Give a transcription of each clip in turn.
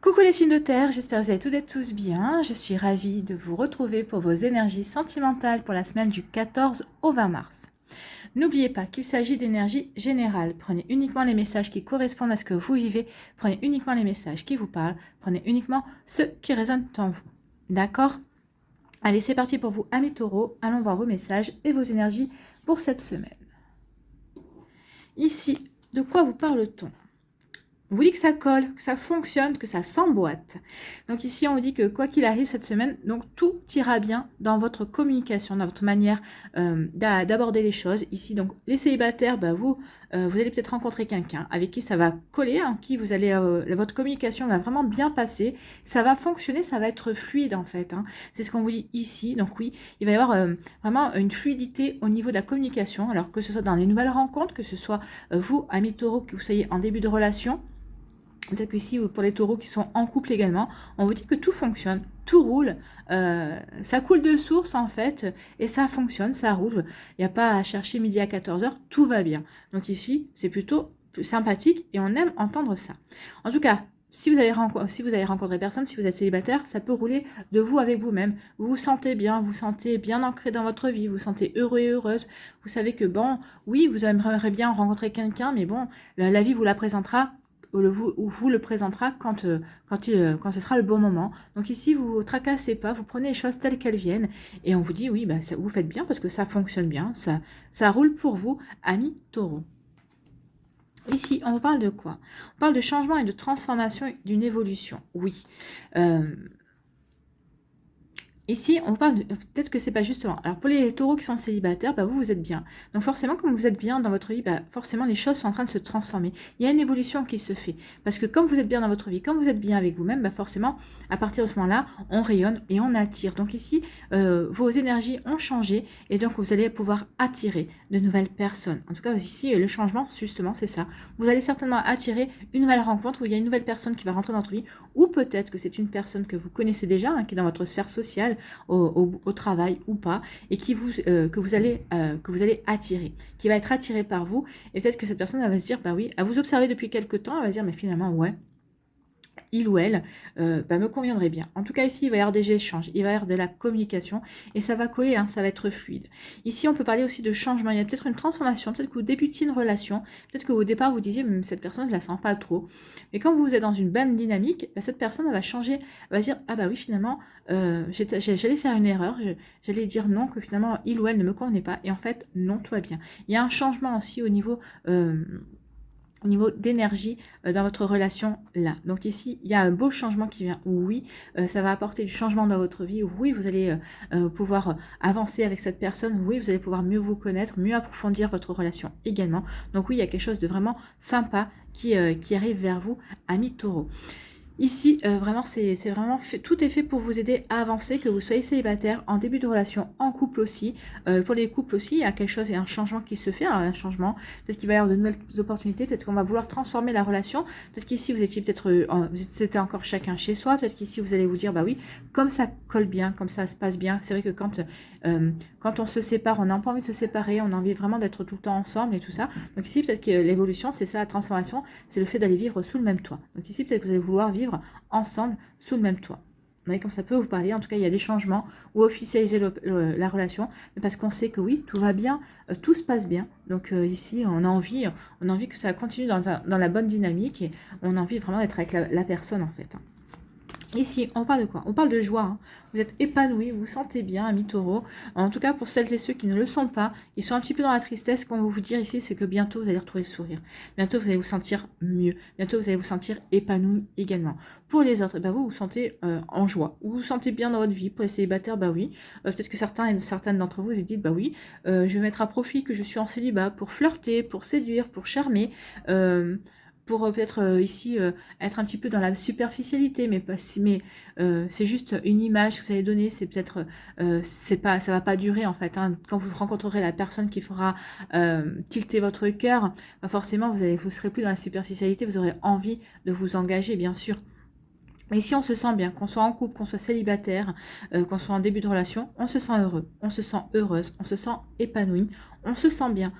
Coucou les signes de terre, j'espère que vous allez toutes et tous bien. Je suis ravie de vous retrouver pour vos énergies sentimentales pour la semaine du 14 au 20 mars. N'oubliez pas qu'il s'agit d'énergie générale. Prenez uniquement les messages qui correspondent à ce que vous vivez. Prenez uniquement les messages qui vous parlent. Prenez uniquement ceux qui résonnent en vous. D'accord? Allez, c'est parti pour vous, amis taureaux. Allons voir vos messages et vos énergies pour cette semaine. Ici, de quoi vous parle-t-on? On vous dit que ça colle, que ça fonctionne, que ça s'emboîte. Donc ici, on vous dit que quoi qu'il arrive cette semaine, donc tout ira bien dans votre communication, dans votre manière d'aborder les choses. Ici, donc les célibataires, vous allez peut-être rencontrer quelqu'un avec qui ça va coller, en qui vous allez, votre communication va vraiment bien passer. Ça va fonctionner, ça va être fluide en fait. C'est ce qu'on vous dit ici. Donc oui, il va y avoir vraiment une fluidité au niveau de la communication. Alors que ce soit dans les nouvelles rencontres, que ce soit vous, amis taureaux, que vous soyez en début de relation. Peut-être qu'ici, pour les taureaux qui sont en couple également, on vous dit que tout fonctionne, tout roule, ça coule de source en fait, et ça fonctionne, ça roule. Il n'y a pas à chercher midi à 14h, tout va bien. Donc ici, c'est plutôt sympathique et on aime entendre ça. En tout cas, si vous allez rencontrer personne, si vous êtes célibataire, ça peut rouler de vous avec vous-même. Vous vous sentez bien ancré dans votre vie, vous vous sentez heureux et heureuse. Vous savez que bon, oui, vous aimeriez bien rencontrer quelqu'un, mais bon, la vie vous la présentera vous le présentera quand ce sera le bon moment. Donc ici, vous ne tracassez pas, vous prenez les choses telles qu'elles viennent et on vous dit oui, ça, vous faites bien parce que ça fonctionne bien, ça roule pour vous, amis taureaux. Ici, on vous parle de quoi? On parle de changement et de transformation, d'une évolution. Oui. Ici, on parle, peut-être que c'est pas justement. Alors, pour les taureaux qui sont célibataires, vous êtes bien. Donc, forcément, comme vous êtes bien dans votre vie, forcément, les choses sont en train de se transformer. Il y a une évolution qui se fait. Parce que comme vous êtes bien dans votre vie, comme vous êtes bien avec vous-même, forcément, à partir de ce moment-là, on rayonne et on attire. Donc, ici, vos énergies ont changé et donc, vous allez pouvoir attirer de nouvelles personnes. En tout cas, ici, le changement, justement, c'est ça. Vous allez certainement attirer une nouvelle rencontre où il y a une nouvelle personne qui va rentrer dans votre vie ou peut-être que c'est une personne que vous connaissez déjà, qui est dans votre sphère sociale, au travail ou pas, et que vous allez attirer, qui va être attiré par vous, et peut-être que cette personne elle va se dire, oui, à vous observer depuis quelques temps, elle va se dire, mais finalement, ouais, il ou elle me conviendrait bien. En tout cas, ici, il va y avoir des échanges, il va y avoir de la communication et ça va coller, ça va être fluide. Ici, on peut parler aussi de changement. Il y a peut-être une transformation, peut-être que vous débutiez une relation, peut-être qu'au départ, vous disiez, cette personne, je la sens pas trop. Mais quand vous êtes dans une bonne dynamique, cette personne elle va changer, elle va dire, ah oui, finalement, j'allais faire une erreur, j'allais dire non, que finalement, il ou elle ne me convenait pas. Et en fait, non, tout va bien. Il y a un changement aussi au niveau d'énergie dans votre relation là. Donc ici, il y a un beau changement qui vient. Oui, ça va apporter du changement dans votre vie. Oui, vous allez pouvoir avancer avec cette personne. Oui, vous allez pouvoir mieux vous connaître, mieux approfondir votre relation également. Donc oui, il y a quelque chose de vraiment sympa qui arrive vers vous, amis taureaux. Ici, vraiment, c'est vraiment fait, tout est fait pour vous aider à avancer, que vous soyez célibataire, en début de relation, en couple aussi. Pour les couples aussi, il y a quelque chose, il y a un changement qui se fait, un changement. Peut-être qu'il va y avoir de nouvelles opportunités, peut-être qu'on va vouloir transformer la relation. Peut-être qu'ici, vous étiez c'était encore chacun chez soi. Peut-être qu'ici, vous allez vous dire, oui, comme ça colle bien, comme ça se passe bien. C'est vrai que quand on se sépare, on n'a pas envie de se séparer, on a envie vraiment d'être tout le temps ensemble et tout ça. Donc ici, peut-être que l'évolution, c'est ça, la transformation, c'est le fait d'aller vivre sous le même toit. Donc ici, peut-être que vous allez vouloir vivre ensemble sous le même toit. Vous voyez comme ça peut vous parler. En tout cas, il y a des changements ou officialiser la relation, mais parce qu'on sait que oui, tout va bien, tout se passe bien. Donc ici, on a envie que ça continue dans la bonne dynamique et on a envie vraiment d'être avec la personne en fait. Ici, on parle de quoi? On parle de joie. Vous êtes épanoui, vous vous sentez bien, amis taureaux. En tout cas, pour celles et ceux qui ne le sont pas, ils sont un petit peu dans la tristesse. Ce qu'on va vous dire ici, c'est que bientôt, vous allez retrouver le sourire. Bientôt, vous allez vous sentir mieux. Bientôt, vous allez vous sentir épanoui également. Pour les autres, vous vous sentez en joie. Vous vous sentez bien dans votre vie. Pour les célibataires, oui. Peut-être que certaines d'entre vous, vous dites, oui, je vais mettre à profit que je suis en célibat pour flirter, pour séduire, pour charmer. Pour peut-être ici être un petit peu dans la superficialité, mais c'est juste une image que vous allez donner, c'est peut-être, ça va pas durer en fait. Quand vous rencontrerez la personne qui fera tilter votre cœur, forcément vous serez plus dans la superficialité, vous aurez envie de vous engager bien sûr. Mais si on se sent bien, qu'on soit en couple, qu'on soit célibataire, qu'on soit en début de relation, on se sent heureux, on se sent heureuse, on se sent épanoui, on se sent bien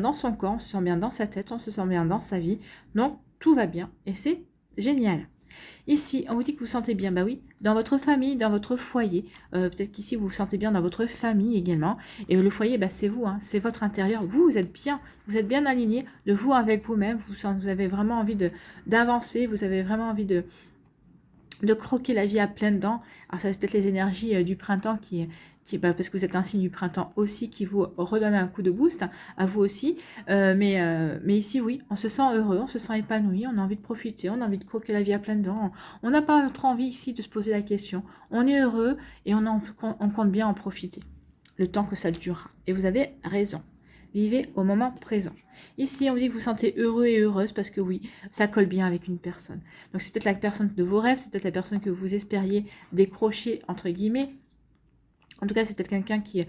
dans son corps, on se sent bien dans sa tête, on se sent bien dans sa vie. Donc tout va bien et c'est génial. Ici, on vous dit que vous vous sentez bien, bah oui, dans votre famille, dans votre foyer. Peut-être qu'ici, vous vous sentez bien dans votre famille également. Et le foyer, bah, c'est vous, hein, c'est votre intérieur. Vous êtes bien aligné de vous avec vous-même. Vous avez vraiment envie d'avancer, vous avez vraiment envie de croquer la vie à pleines dents. Alors ça c'est peut-être les énergies du printemps parce que vous êtes un signe du printemps aussi qui vous redonne un coup de boost, à vous aussi. Mais ici, oui, on se sent heureux, on se sent épanoui, on a envie de profiter, on a envie de croquer la vie à pleines dents. On n'a pas trop envie ici de se poser la question. On est heureux et on compte bien en profiter le temps que ça durera. Et vous avez raison. Vivez au moment présent. Ici, on vous dit que vous vous sentez heureux et heureuse parce que oui, ça colle bien avec une personne. Donc, c'est peut-être la personne de vos rêves, c'est peut-être la personne que vous espériez décrocher, entre guillemets. En tout cas, c'est peut-être quelqu'un qui est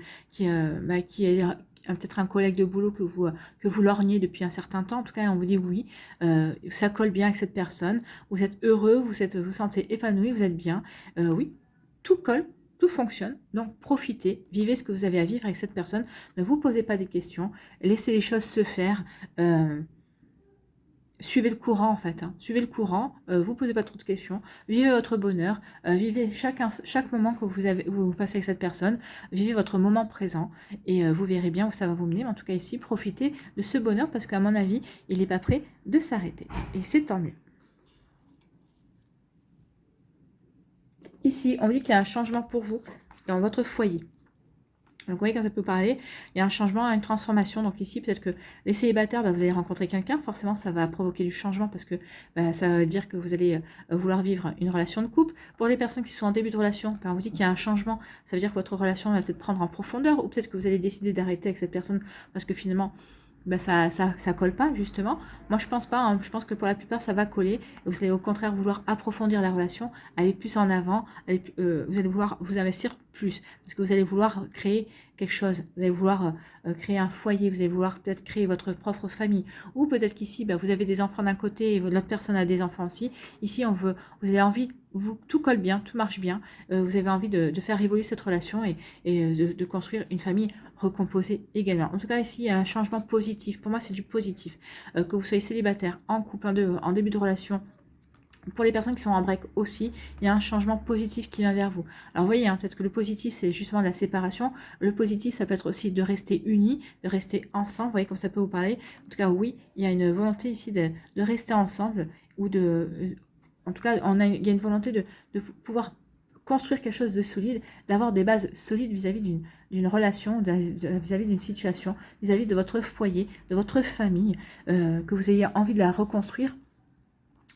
peut-être un collègue de boulot que vous lorgnez depuis un certain temps. En tout cas, on vous dit oui, ça colle bien avec cette personne. Vous êtes heureux, vous sentez épanoui, vous êtes bien. Oui, tout colle. Tout fonctionne, donc profitez, vivez ce que vous avez à vivre avec cette personne, ne vous posez pas des questions, laissez les choses se faire, suivez le courant en fait, hein. Suivez le courant, vous posez pas trop de questions, vivez votre bonheur, vivez chaque moment que vous passez avec cette personne, vivez votre moment présent et vous verrez bien où ça va vous mener. Mais en tout cas ici, profitez de ce bonheur parce qu'à mon avis, il n'est pas prêt de s'arrêter et c'est tant mieux. Ici, on dit qu'il y a un changement pour vous dans votre foyer. Donc vous voyez, quand ça peut parler, il y a un changement, une transformation. Donc ici, peut-être que les célibataires, vous allez rencontrer quelqu'un. Forcément, ça va provoquer du changement parce que ça veut dire que vous allez vouloir vivre une relation de couple. Pour les personnes qui sont en début de relation, on vous dit qu'il y a un changement. Ça veut dire que votre relation va peut-être prendre en profondeur ou peut-être que vous allez décider d'arrêter avec cette personne parce que finalement, ça colle pas justement. Moi je pense pas, hein. Je pense que pour la plupart ça va coller. Vous allez au contraire vouloir approfondir la relation, aller plus en avant, vous allez vouloir vous investir plus parce que vous allez vouloir créer quelque chose, vous allez vouloir créer un foyer, vous allez vouloir peut-être créer votre propre famille ou peut-être qu'ici vous avez des enfants d'un côté et l'autre personne a des enfants aussi. Ici vous avez envie, tout colle bien, tout marche bien, vous avez envie de faire évoluer cette relation et de construire une famille recomposée également. En tout cas, ici, il y a un changement positif. Pour moi, c'est du positif. Que vous soyez célibataire, en couple, en début de relation, pour les personnes qui sont en break aussi, il y a un changement positif qui vient vers vous. Alors, vous voyez, hein, peut-être que le positif, c'est justement la séparation. Le positif, ça peut être aussi de rester unis, de rester ensemble. Vous voyez comme ça peut vous parler. En tout cas, oui, il y a une volonté ici de rester ensemble ou en tout cas, il y a une volonté de pouvoir construire quelque chose de solide, d'avoir des bases solides vis-à-vis d'une relation, vis-à-vis d'une situation, vis-à-vis de votre foyer, de votre famille, que vous ayez envie de la reconstruire,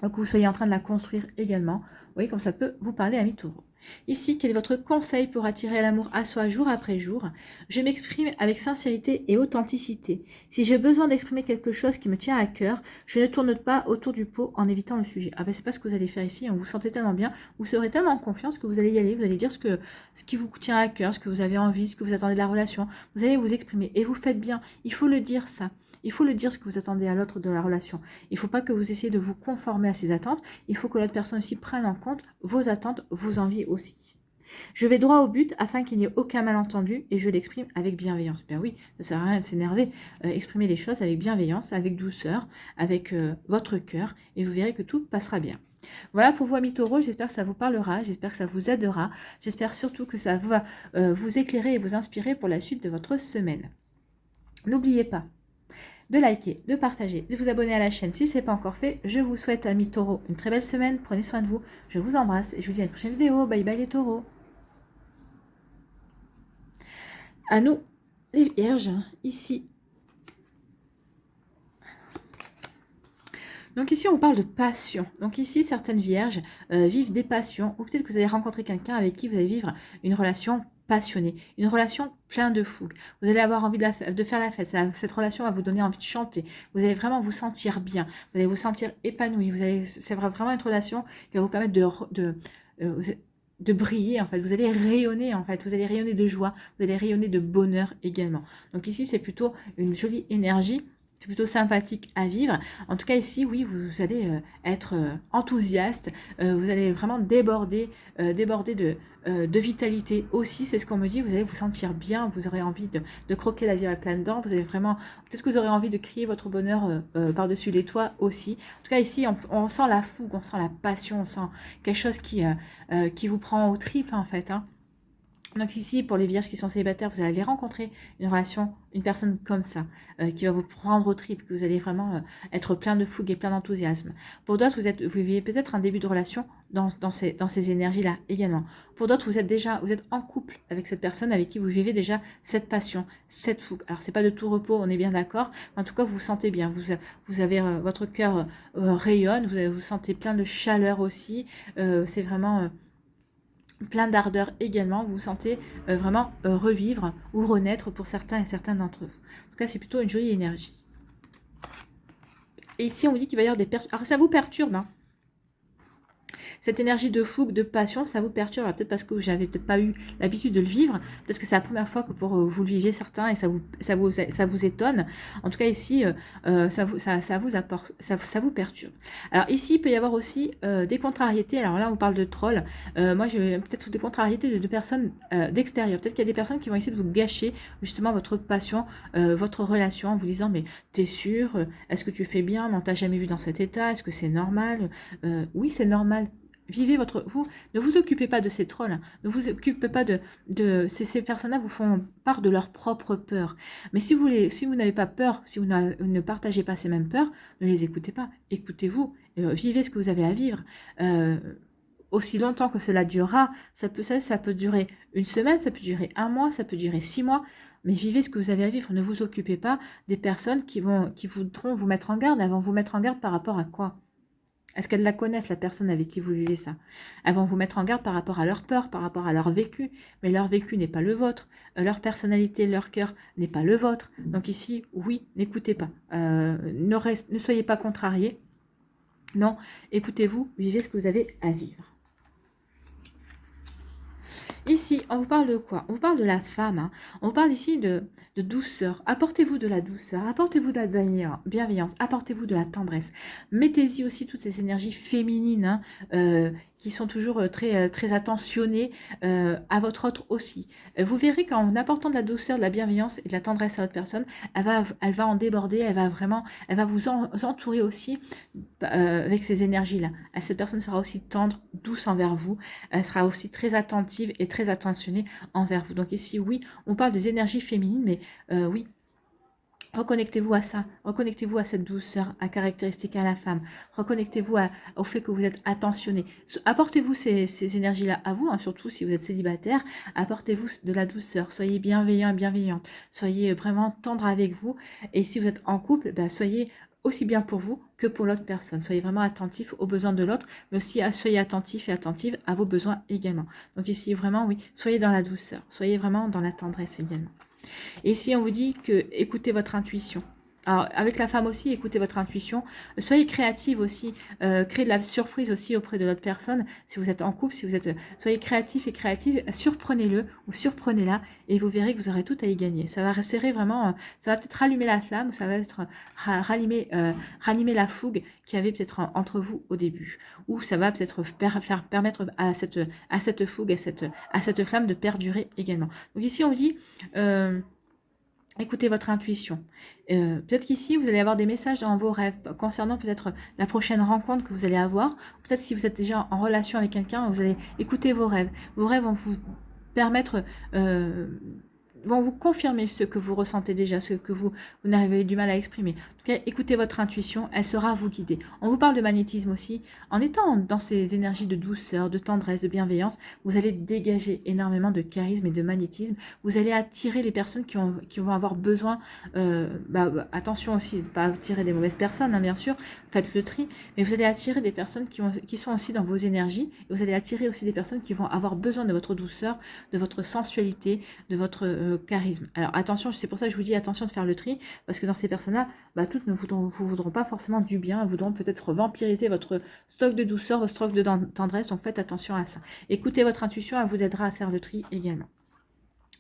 que vous soyez en train de la construire également. Vous voyez comme ça peut vous parler, amis taureaux. Ici, quel est votre conseil pour attirer l'amour à soi jour après jour? Je m'exprime avec sincérité et authenticité. Si j'ai besoin d'exprimer quelque chose qui me tient à cœur, je ne tourne pas autour du pot en évitant le sujet. Ah ben c'est pas ce que vous allez faire ici, vous vous sentez tellement bien, vous serez tellement en confiance que vous allez y aller, vous allez dire ce qui vous tient à cœur, ce que vous avez envie, ce que vous attendez de la relation. Vous allez vous exprimer et vous faites bien. Il faut le dire ça. Il faut le dire ce que vous attendez à l'autre de la relation. Il ne faut pas que vous essayez de vous conformer à ses attentes. Il faut que l'autre personne aussi prenne en compte vos attentes, vos envies aussi. Je vais droit au but afin qu'il n'y ait aucun malentendu et je l'exprime avec bienveillance. Ben oui, ça ne sert à rien de s'énerver. Exprimez les choses avec bienveillance, avec douceur, avec votre cœur et vous verrez que tout passera bien. Voilà pour vous, amis taureaux, j'espère que ça vous parlera, j'espère que ça vous aidera, j'espère surtout que ça va vous éclairer et vous inspirer pour la suite de votre semaine. N'oubliez pas de liker, de partager, de vous abonner à la chaîne si ce n'est pas encore fait. Je vous souhaite, amis taureaux, une très belle semaine. Prenez soin de vous. Je vous embrasse et je vous dis à une prochaine vidéo. Bye bye les taureaux. À nous, les vierges, ici. Donc ici, on parle de passion. Donc ici, certaines vierges vivent des passions. Ou peut-être que vous allez rencontrer quelqu'un avec qui vous allez vivre une relation passionnée, une relation pleine de fougue. Vous allez avoir envie de faire la fête. Cette relation va vous donner envie de chanter. Vous allez vraiment vous sentir bien. Vous allez vous sentir épanoui. C'est vraiment une relation qui va vous permettre de briller, en fait. Vous allez rayonner, en fait. Vous allez rayonner de joie. Vous allez rayonner de bonheur également. Donc ici, c'est plutôt une jolie énergie c'est plutôt sympathique à vivre. En tout cas ici, oui, vous allez être enthousiaste, vous allez vraiment déborder de vitalité aussi, c'est ce qu'on me dit, vous allez vous sentir bien, vous aurez envie de croquer la vie à pleines dents, vous allez vraiment, peut-être que vous aurez envie de crier votre bonheur par-dessus les toits aussi. En tout cas ici, on sent la fougue, on sent la passion, on sent quelque chose qui vous prend aux tripes en fait, hein. Donc ici, pour les vierges qui sont célibataires, vous allez rencontrer une relation, une personne comme ça, qui va vous prendre aux tripes, que vous allez vraiment être plein de fougue et plein d'enthousiasme. Pour d'autres, vous vivez peut-être un début de relation dans ces énergies-là également. Pour d'autres, vous êtes en couple avec cette personne avec qui vous vivez déjà cette passion, cette fougue. Alors, c'est pas de tout repos, on est bien d'accord, mais en tout cas, vous vous sentez bien. Vous avez votre cœur rayonne, vous sentez plein de chaleur aussi. C'est vraiment plein d'ardeur également, vous vous sentez vraiment revivre ou renaître pour certains et certaines d'entre vous. En tout cas, c'est plutôt une jolie énergie. Et ici, on vous dit qu'il va y avoir des perturbations. Alors, ça vous perturbe, hein. Cette énergie de fougue, de passion, ça vous perturbe, peut-être parce que vous n'avez peut-être pas eu l'habitude de le vivre, peut-être que c'est la première fois que vous le viviez certains et ça vous étonne. En tout cas ici, ça vous perturbe. Alors ici, il peut y avoir aussi des contrariétés. Alors là, on parle de trolls. Moi, j'ai peut-être des contrariétés de personnes d'extérieur. Peut-être qu'il y a des personnes qui vont essayer de vous gâcher justement votre passion, votre relation, en vous disant mais t'es sûr, est-ce que tu fais bien, mais on t'a jamais vu dans cet état, est-ce que c'est normal? Oui, c'est normal. Vivez ne vous occupez pas de ces trolls, hein. Ne vous occupez pas ces personnes-là vous font part de leur propre peur. Mais si vous n'avez pas peur, si vous ne partagez pas ces mêmes peurs, ne les écoutez pas. Écoutez-vous, vivez ce que vous avez à vivre. Aussi longtemps que cela durera, ça peut durer une semaine, ça peut durer un mois, ça peut durer 6 mois, mais vivez ce que vous avez à vivre. Ne vous occupez pas des personnes qui voudront vous mettre en garde. Elles vont vous mettre en garde par rapport à quoi? Est-ce qu'elles la connaissent, la personne avec qui vous vivez ça? Elles vont vous mettre en garde par rapport à leur peur, par rapport à leur vécu. Mais leur vécu n'est pas le vôtre. Leur personnalité, leur cœur n'est pas le vôtre. Donc ici, oui, n'écoutez pas. Ne soyez pas contrariés. Non, écoutez-vous, vivez ce que vous avez à vivre. Ici, on vous parle de quoi? On vous parle de la femme. Hein. On vous parle ici de douceur. Apportez-vous de la douceur, apportez-vous de la bienveillance, apportez-vous de la tendresse. Mettez-y aussi toutes ces énergies féminines hein, qui sont toujours très attentionnées à votre autre aussi. Vous verrez qu'en apportant de la douceur, de la bienveillance et de la tendresse à votre personne, elle va en déborder, elle va vous entourer aussi avec ces énergies-là. Cette personne sera aussi tendre, douce envers vous. Elle sera aussi très attentive et très attentionnée envers vous. Donc ici, oui, on parle des énergies féminines, mais oui, reconnectez-vous à ça, reconnectez-vous à cette douceur, à caractéristique à la femme, reconnectez-vous au fait que vous êtes attentionné. Apportez-vous ces énergies-là à vous, hein, surtout si vous êtes célibataire, apportez-vous de la douceur, soyez bienveillant et bienveillante, soyez vraiment tendre avec vous, et si vous êtes en couple, soyez aussi bien pour vous que pour l'autre personne. Soyez vraiment attentif aux besoins de l'autre, mais aussi soyez attentif et attentive à vos besoins également. Donc ici, vraiment, oui, soyez dans la douceur, soyez vraiment dans la tendresse également. Et ici, on vous dit que écoutez votre intuition. Alors, avec la femme aussi, écoutez votre intuition. Soyez créative aussi. Créez de la surprise aussi auprès de l'autre personne. Si vous êtes en couple, soyez créatif et créative. Surprenez-le ou surprenez-la et vous verrez que vous aurez tout à y gagner. Ça va resserrer vraiment, ça va peut-être rallumer la flamme ou ça va être ranimer la fougue qu'il y avait peut-être entre vous au début. Ou ça va peut-être permettre à cette fougue, à cette flamme de perdurer également. Donc ici, on vous dit... écoutez votre intuition. Peut-être qu'ici, vous allez avoir des messages dans vos rêves concernant peut-être la prochaine rencontre que vous allez avoir. Peut-être si vous êtes déjà en relation avec quelqu'un, vous allez écouter vos rêves. Vos rêves vont vous permettre... vont vous confirmer ce que vous ressentez déjà, ce que vous n'avez du mal à exprimer. En tout cas, écoutez votre intuition, elle sera vous guider. On vous parle de magnétisme aussi. En étant dans ces énergies de douceur, de tendresse, de bienveillance, vous allez dégager énormément de charisme et de magnétisme. Vous allez attirer les personnes qui vont avoir besoin. Attention aussi, pas attirer des mauvaises personnes, hein, bien sûr. Faites le tri. Mais vous allez attirer des personnes qui sont aussi dans vos énergies. Et vous allez attirer aussi des personnes qui vont avoir besoin de votre douceur, de votre sensualité, de votre charisme. Alors attention, c'est pour ça que je vous dis attention de faire le tri, parce que dans ces personnes-là, toutes ne vous voudront pas forcément du bien, elles voudront peut-être vampiriser votre stock de douceur, votre stock de tendresse, donc faites attention à ça. Écoutez votre intuition, elle vous aidera à faire le tri également.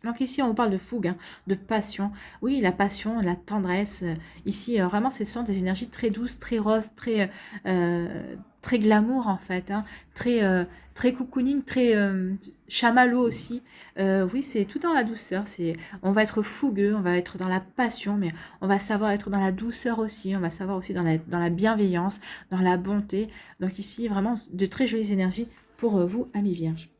Donc ici, on parle de fougue, hein, de passion. Oui, la passion, la tendresse. Ici, vraiment, ce sont des énergies très douces, très roses, très glamour en fait. Hein, très cocooning, très chamallow aussi. Oui, c'est tout dans la douceur. On va être fougueux, on va être dans la passion, mais on va savoir être dans la douceur aussi. On va savoir aussi dans la bienveillance, dans la bonté. Donc ici, vraiment, de très jolies énergies pour vous, amis vierges.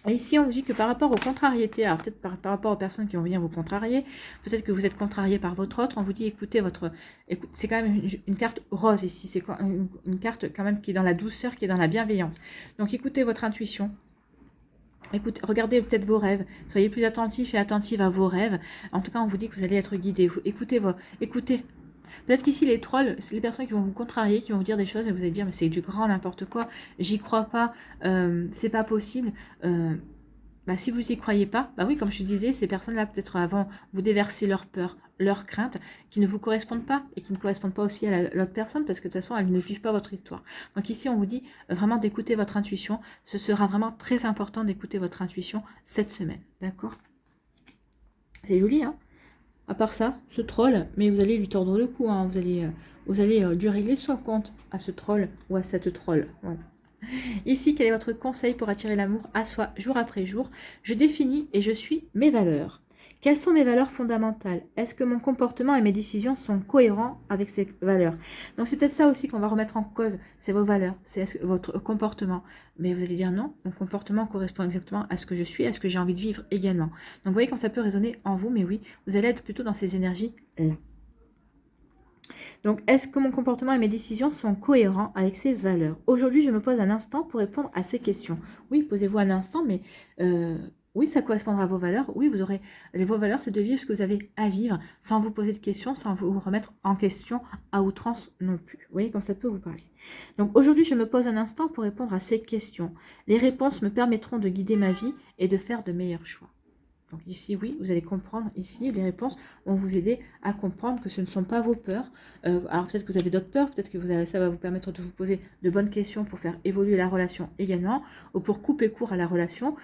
Et ici, on vous dit que par rapport aux contrariétés, alors peut-être par rapport aux personnes qui vont venir vous contrarier, peut-être que vous êtes contrarié par votre autre, on vous dit écoutez, c'est quand même une carte rose ici, c'est une carte quand même qui est dans la douceur, qui est dans la bienveillance. Donc écoutez votre intuition. Écoutez, regardez peut-être vos rêves, soyez plus attentifs et attentives à vos rêves. En tout cas, on vous dit que vous allez être guidé. Écoutez. Peut-être qu'ici, les trolls, c'est les personnes qui vont vous contrarier, qui vont vous dire des choses et vous allez dire, mais c'est du grand n'importe quoi, j'y crois pas, c'est pas possible. Si vous y croyez pas, oui, comme je disais, ces personnes-là, peut-être avant, vous déverser leur peur, leurs craintes, qui ne vous correspondent pas et qui ne correspondent pas aussi à l'autre personne, parce que de toute façon, elles ne vivent pas votre histoire. Donc ici, on vous dit vraiment d'écouter votre intuition. Ce sera vraiment très important d'écouter votre intuition cette semaine, d'accord? C'est joli, hein? À part ça, ce troll, mais vous allez lui tordre le cou, hein, vous allez lui régler son compte à ce troll ou à cette troll. Voilà. Ici, quel est votre conseil pour attirer l'amour à soi jour après jour? Je définis et je suis mes valeurs. Quelles sont mes valeurs fondamentales? Est-ce que mon comportement et mes décisions sont cohérents avec ces valeurs? Donc c'est peut-être ça aussi qu'on va remettre en cause, c'est vos valeurs, c'est votre comportement. Mais vous allez dire non, mon comportement correspond exactement à ce que je suis, à ce que j'ai envie de vivre également. Donc vous voyez quand ça peut résonner en vous, mais oui, vous allez être plutôt dans ces énergies-là. Donc, est-ce que mon comportement et mes décisions sont cohérents avec ces valeurs? Aujourd'hui, je me pose un instant pour répondre à ces questions. Oui, posez-vous un instant, mais oui, ça correspondra à vos valeurs. Oui, vos valeurs, c'est de vivre ce que vous avez à vivre sans vous poser de questions, sans vous remettre en question à outrance non plus. Vous voyez, comme ça peut vous parler. Donc, aujourd'hui, je me pose un instant pour répondre à ces questions. Les réponses me permettront de guider ma vie et de faire de meilleurs choix. Donc ici, oui, vous allez comprendre, ici, les réponses vont vous aider à comprendre que ce ne sont pas vos peurs. Alors peut-être que vous avez d'autres peurs, peut-être que ça va vous permettre de vous poser de bonnes questions pour faire évoluer la relation également, ou pour couper court à la relation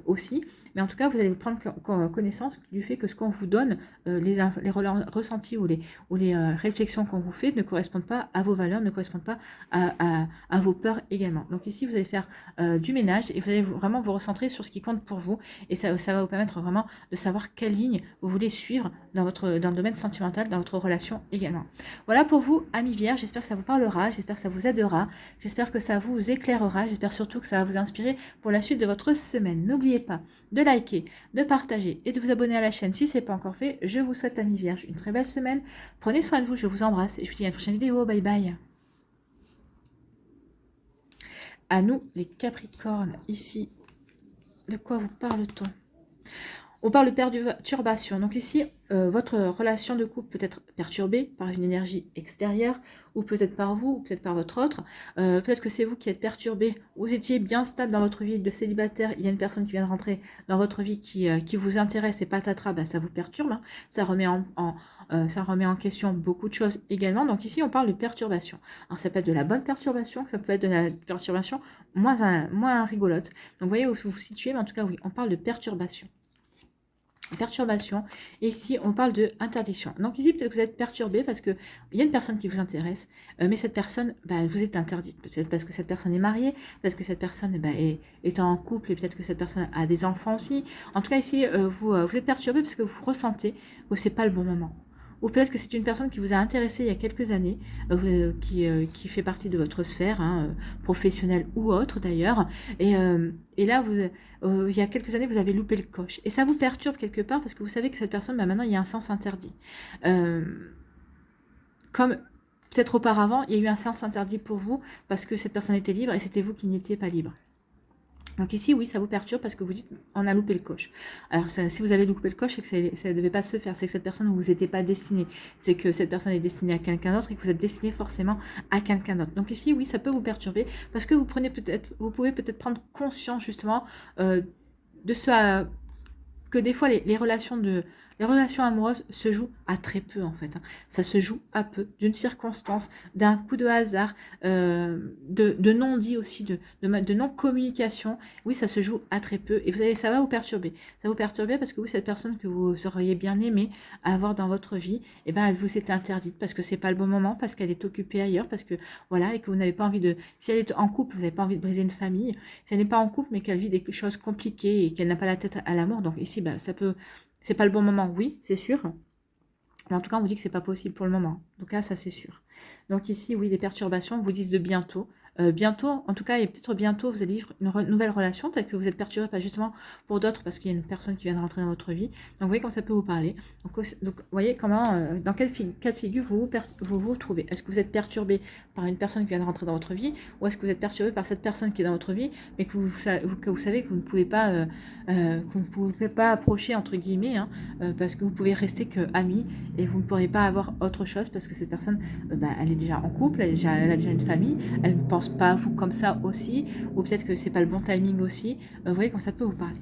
aussi. Mais en tout cas, vous allez prendre connaissance du fait que ce qu'on vous donne, les ressentis ou les réflexions qu'on vous fait ne correspondent pas à vos valeurs, ne correspondent pas à vos peurs également. Donc ici, vous allez faire du ménage et vous allez vraiment vous recentrer sur ce qui compte pour vous. Et ça va vous permettre vraiment de savoir quelle ligne vous voulez suivre dans le domaine sentimental, dans votre relation également. Voilà pour vous, amis vierges, j'espère que ça vous parlera, j'espère que ça vous aidera, j'espère que ça vous éclairera, j'espère surtout que ça va vous inspirer pour la suite de votre semaine. N'oubliez pas de liker, de partager et de vous abonner à la chaîne si ce n'est pas encore fait. Je vous souhaite, amis vierges, une très belle semaine. Prenez soin de vous, je vous embrasse et je vous dis à une prochaine vidéo. Bye bye. À nous, les Capricornes, ici, de quoi vous parle-t-on? On parle de perturbation. Donc ici, votre relation de couple peut être perturbée par une énergie extérieure, ou peut-être par vous, ou peut-être par votre autre. Peut-être que c'est vous qui êtes perturbé. Vous étiez bien stable dans votre vie de célibataire. Il y a une personne qui vient de rentrer dans votre vie qui vous intéresse et patatras, ça vous perturbe. Hein. Ça remet en question beaucoup de choses également. Donc ici, on parle de perturbation. Alors ça peut être de la bonne perturbation, ça peut être de la perturbation moins rigolote. Donc vous voyez où vous vous situez, mais en tout cas, oui, on parle de perturbation. Et ici on parle de interdiction. Donc ici peut-être que vous êtes perturbé parce que il y a une personne qui vous intéresse, mais cette personne vous est interdite, peut-être parce que cette personne est mariée, peut-être que cette personne est en couple et peut-être que cette personne a des enfants aussi. En tout cas ici vous êtes perturbé parce que vous ressentez que c'est pas le bon moment. Ou peut-être que c'est une personne qui vous a intéressé il y a quelques années, qui fait partie de votre sphère, professionnelle ou autre d'ailleurs. Et là, il y a quelques années, vous avez loupé le coche. Et ça vous perturbe quelque part parce que vous savez que cette personne, maintenant, il y a un sens interdit. Comme peut-être auparavant, il y a eu un sens interdit pour vous parce que cette personne était libre et c'était vous qui n'étiez pas libre. Donc ici, oui, ça vous perturbe parce que vous dites, on a loupé le coche. Alors, si vous avez loupé le coche, c'est que ça ne devait pas se faire. C'est que cette personne ne vous était pas destinée. C'est que cette personne est destinée à quelqu'un d'autre et que vous êtes destiné forcément à quelqu'un d'autre. Donc ici, oui, ça peut vous perturber parce que vous pouvez peut-être prendre conscience justement de ce que des fois les relations Les relations amoureuses se jouent à très peu en fait. Ça se joue à peu, d'une circonstance, d'un coup de hasard, de non-dit aussi, de non-communication. Oui, ça se joue à très peu et ça va vous perturber. Ça va vous perturber parce que vous, cette personne que vous auriez bien aimé avoir dans votre vie, et ben, elle vous est interdite parce que c'est pas le bon moment, parce qu'elle est occupée ailleurs, parce que voilà, et que vous n'avez pas envie de... Si elle est en couple, vous n'avez pas envie de briser une famille. Si elle n'est pas en couple, mais qu'elle vit des choses compliquées et qu'elle n'a pas la tête à l'amour, donc ici, bah, ça peut... C'est pas le bon moment, oui, c'est sûr. Mais en tout cas, on vous dit que c'est pas possible pour le moment. Donc là, ça c'est sûr. Donc ici, oui, les perturbations vous disent de bientôt. Bientôt, en tout cas, et peut-être bientôt, vous allez vivre une nouvelle relation, peut-être que vous êtes perturbé, pas justement pour d'autres, parce qu'il y a une personne qui vient de rentrer dans votre vie. Donc, vous voyez comment ça peut vous parler. Donc vous voyez comment, dans quel cas de figure vous trouvez. Est-ce que vous êtes perturbé par une personne qui vient de rentrer dans votre vie, ou est-ce que vous êtes perturbé par cette personne qui est dans votre vie, mais que vous savez que vous ne pouvez pas approcher, entre guillemets, hein, parce que vous pouvez rester que amis, et vous ne pourrez pas avoir autre chose, parce que cette personne, elle est déjà en couple, elle a déjà une famille, elle ne pense pas à vous comme ça aussi, ou peut-être que c'est pas le bon timing aussi. Vous voyez quand ça peut vous parler.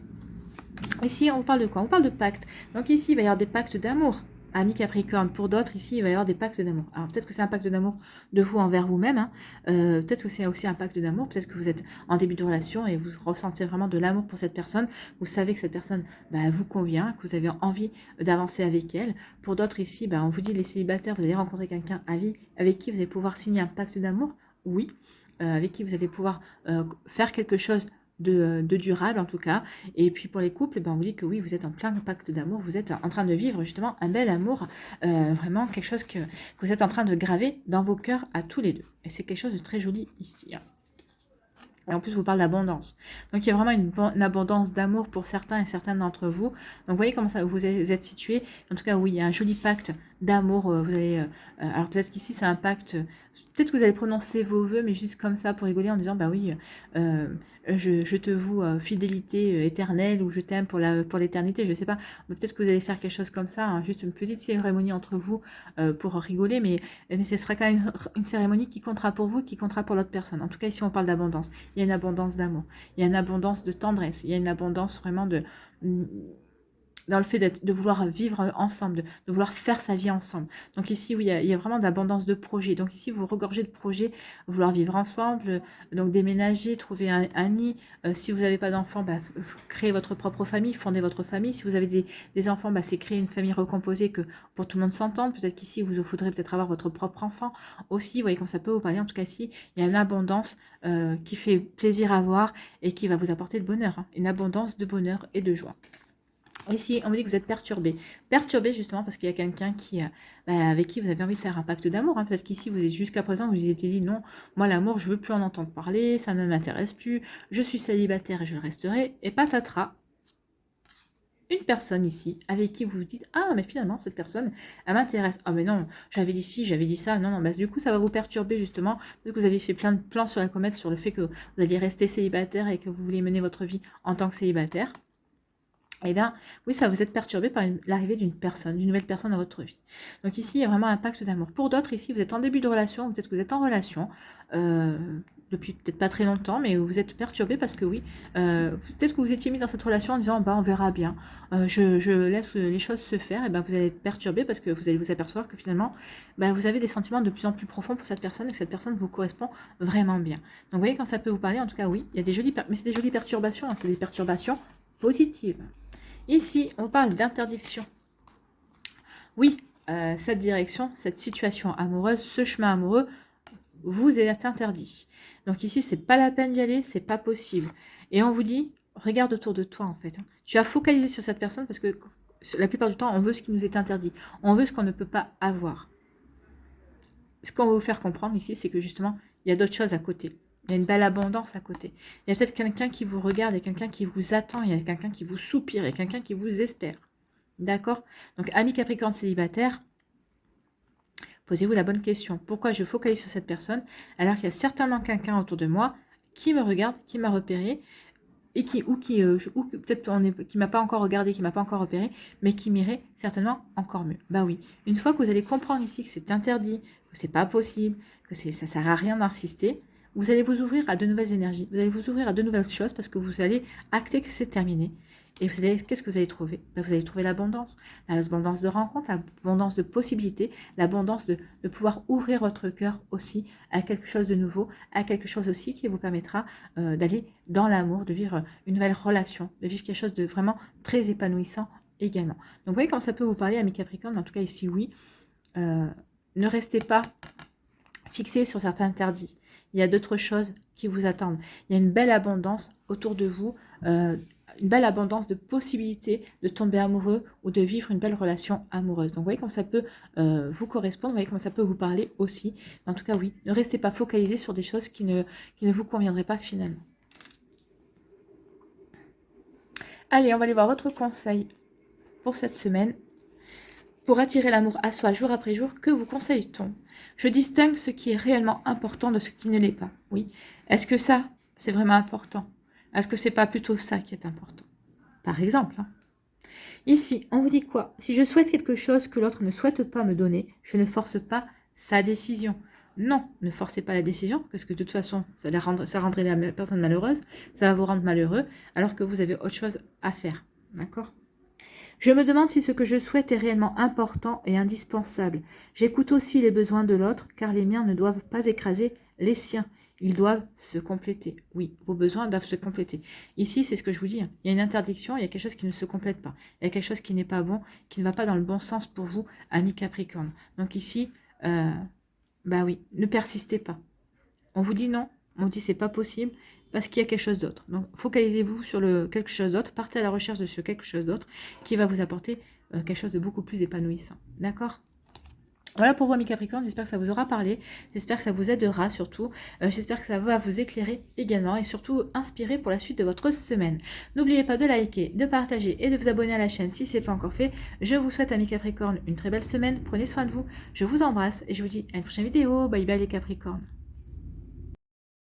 Ici, on parle de quoi? On parle de pacte. Donc ici, il va y avoir des pactes d'amour. Amis Capricorne, pour d'autres, ici, il va y avoir des pactes d'amour. Alors peut-être que c'est un pacte d'amour de vous envers vous-même, hein. Peut-être que c'est aussi un pacte d'amour, peut-être que vous êtes en début de relation et vous ressentez vraiment de l'amour pour cette personne. Vous savez que cette personne vous convient, que vous avez envie d'avancer avec elle. Pour d'autres ici, on vous dit les célibataires, vous allez rencontrer quelqu'un avec qui vous allez pouvoir signer un pacte d'amour, oui, avec qui vous allez pouvoir faire quelque chose de durable en tout cas. Et puis pour les couples, on vous dit que oui, vous êtes en plein pacte d'amour, vous êtes en train de vivre justement un bel amour, vraiment quelque chose que vous êtes en train de graver dans vos cœurs à tous les deux. Et c'est quelque chose de très joli ici, hein. Et en plus, vous parle d'abondance. Donc, il y a vraiment une abondance d'amour pour certains et certaines d'entre vous. Donc, vous voyez comment ça vous êtes situés. En tout cas, oui, il y a un joli pacte d'amour. Vous allez, alors, peut-être qu'ici, c'est un pacte... Peut-être que vous allez prononcer vos vœux, mais juste comme ça, pour rigoler, en disant, bah oui, je te voue fidélité éternelle, ou je t'aime pour l'éternité, je ne sais pas. Peut-être que vous allez faire quelque chose comme ça, hein, juste une petite cérémonie entre vous pour rigoler, mais ce sera quand même une cérémonie qui comptera pour vous, qui comptera pour l'autre personne. En tout cas, ici, on parle d'abondance. Il y a une abondance d'amour, il y a une abondance de tendresse, il y a une abondance vraiment dans le fait de vouloir vivre ensemble, de vouloir faire sa vie ensemble. Donc ici, oui, il y a vraiment d'abondance de projets. Donc ici, vous regorgez de projets, vouloir vivre ensemble, donc déménager, trouver un nid. Si vous n'avez pas d'enfants, créer votre propre famille, fonder votre famille. Si vous avez des enfants, c'est créer une famille recomposée que pour tout le monde s'entende. Peut-être qu'ici, vous faudrez peut-être avoir votre propre enfant aussi. Vous voyez comme ça peut vous parler. En tout cas, ici, il y a une abondance qui fait plaisir à voir et qui va vous apporter le bonheur, hein. Une abondance de bonheur et de joie. Ici, on vous dit que vous êtes perturbé. Perturbé justement parce qu'il y a quelqu'un avec qui vous avez envie de faire un pacte d'amour, hein. Peut-être qu'ici, vous êtes jusqu'à présent, vous vous étiez dit non, moi l'amour, je veux plus en entendre parler, ça ne m'intéresse plus, je suis célibataire et je le resterai. Et patatras, une personne ici avec qui vous vous dites ah mais finalement cette personne elle m'intéresse, ah mais non j'avais dit ci, j'avais dit ça, non, du coup ça va vous perturber justement parce que vous avez fait plein de plans sur la comète sur le fait que vous alliez rester célibataire et que vous voulez mener votre vie en tant que célibataire. Eh bien, oui, ça va vous être perturbé par l'arrivée d'une nouvelle personne dans votre vie. Donc ici, il y a vraiment un pacte d'amour. Pour d'autres, ici, vous êtes en début de relation, peut-être que vous êtes en relation, depuis peut-être pas très longtemps, mais vous êtes perturbé parce que oui, peut-être que vous étiez mis dans cette relation en disant, on verra bien, je laisse les choses se faire, et vous allez être perturbé parce que vous allez vous apercevoir que finalement, vous avez des sentiments de plus en plus profonds pour cette personne et que cette personne vous correspond vraiment bien. Donc vous voyez, quand ça peut vous parler, en tout cas, oui, il y a des jolies, mais c'est des jolies perturbations, hein, c'est des perturbations positives. Ici, on parle d'interdiction. Oui, cette direction, cette situation amoureuse, ce chemin amoureux, vous est interdit. Donc ici, c'est pas la peine d'y aller, c'est pas possible. Et on vous dit, regarde autour de toi en fait. Tu as focalisé sur cette personne parce que la plupart du temps, on veut ce qui nous est interdit. On veut ce qu'on ne peut pas avoir. Ce qu'on veut vous faire comprendre ici, c'est que justement, il y a d'autres choses à côté. Il y a une belle abondance à côté. Il y a peut-être quelqu'un qui vous regarde, il y a quelqu'un qui vous attend, il y a quelqu'un qui vous soupire, il y a quelqu'un qui vous espère. D'accord? Donc, amis Capricorne célibataire, posez-vous la bonne question. Pourquoi je focalise sur cette personne alors qu'il y a certainement quelqu'un autour de moi qui me regarde, qui m'a repéré, et qui peut-être qui m'a pas encore regardé, qui m'a pas encore repéré, mais qui m'irait certainement encore mieux. Bah oui. Une fois que vous allez comprendre ici que c'est interdit, que c'est pas possible, que ça sert à rien d'insister, vous allez vous ouvrir à de nouvelles énergies, vous allez vous ouvrir à de nouvelles choses parce que vous allez acter que c'est terminé. Et vous allez, qu'est-ce que vous allez trouver? Vous allez trouver l'abondance de rencontres, l'abondance de possibilités, l'abondance de pouvoir ouvrir votre cœur aussi à quelque chose de nouveau, à quelque chose aussi qui vous permettra d'aller dans l'amour, de vivre une nouvelle relation, de vivre quelque chose de vraiment très épanouissant également. Donc vous voyez comment ça peut vous parler, amis Capricorne, en tout cas ici oui. Ne restez pas fixé sur certains interdits. Il y a d'autres choses qui vous attendent. Il y a une belle abondance autour de vous, une belle abondance de possibilités de tomber amoureux ou de vivre une belle relation amoureuse. Donc vous voyez comment ça peut vous correspondre, vous voyez comment ça peut vous parler aussi. En tout cas oui, ne restez pas focalisé sur des choses qui ne vous conviendraient pas finalement. Allez, on va aller voir votre conseil pour cette semaine. Pour attirer l'amour à soi jour après jour, que vous conseille-t-on? Je distingue ce qui est réellement important de ce qui ne l'est pas. Oui. Est-ce que ça, c'est vraiment important? Est-ce que c'est pas plutôt ça qui est important? Par exemple. Ici, on vous dit quoi? Si je souhaite quelque chose que l'autre ne souhaite pas me donner, je ne force pas sa décision. Non, ne forcez pas la décision, parce que de toute façon, ça rendrait la personne malheureuse, ça va vous rendre malheureux, alors que vous avez autre chose à faire. D'accord? Je me demande si ce que je souhaite est réellement important et indispensable. J'écoute aussi les besoins de l'autre, car les miens ne doivent pas écraser les siens. Ils doivent se compléter. Oui, vos besoins doivent se compléter. Ici, c'est ce que je vous dis. Il y a une interdiction, il y a quelque chose qui ne se complète pas. Il y a quelque chose qui n'est pas bon, qui ne va pas dans le bon sens pour vous, amis Capricorne. Donc ici, bah oui, ne persistez pas. On vous dit non, on vous dit c'est pas possible, parce qu'il y a quelque chose d'autre. Donc, focalisez-vous sur quelque chose d'autre, partez à la recherche de ce quelque chose d'autre qui va vous apporter quelque chose de beaucoup plus épanouissant. D'accord? Voilà pour vous, amis Capricorne, j'espère que ça vous aura parlé, j'espère que ça vous aidera surtout, j'espère que ça va vous éclairer également et surtout inspirer pour la suite de votre semaine. N'oubliez pas de liker, de partager et de vous abonner à la chaîne si ce n'est pas encore fait. Je vous souhaite, amis Capricorne, une très belle semaine, prenez soin de vous, je vous embrasse et je vous dis à une prochaine vidéo, bye bye les Capricornes.